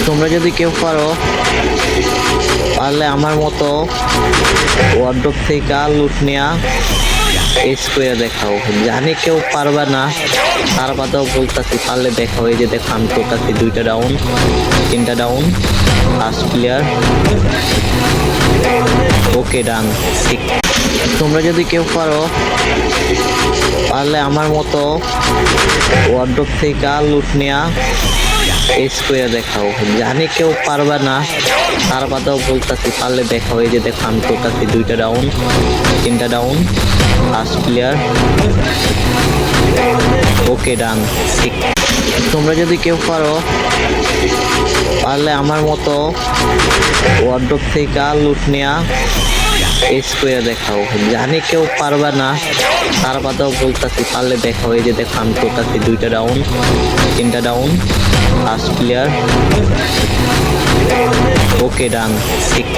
তোমরা যদি কেউ পারো পারলে আমার মতো ওয়ার্ড্রপ থেকে লুট নেওয়া এস করে দেখাও। জানি কেউ পারবে না, তার বাদেও বলতেছি পারলে দেখাও। এই যে দেখো আমি করতেছি 2টা ডাউন 3টা ডাউন, লাস্ট প্লেয়ার। ওকে ডান। ঠিক, তোমরা যদি কেউ পারো পারলে আমার মতো ওয়ার্ড্রপ থেকে লুট নেওয়া এস করে দেখাও। জানি কেউ পারবে না, তার বাদেও বলতেছি পারলে দেখাও। এই যে দেখো আমি করতেছি 2টা ডাউন 3টা ডাউন, লাস্ট প্লেয়ার। ওকে ডান। ঠিক, তোমরা যদি কেউ পারো পারলে আমার মতো ওয়ার্ড্রপ থেকে লুট নেওয়া এস করে দেখাও। জানি কেউ পারবে না, তার বাদেও বলতেছি পারলে দেখাও। এই যে দেখো আমি করতেছি 2টা ডাউন 3টা ডাউন, লাস্ট প্লেয়ার। ওকে ডান। ঠিক।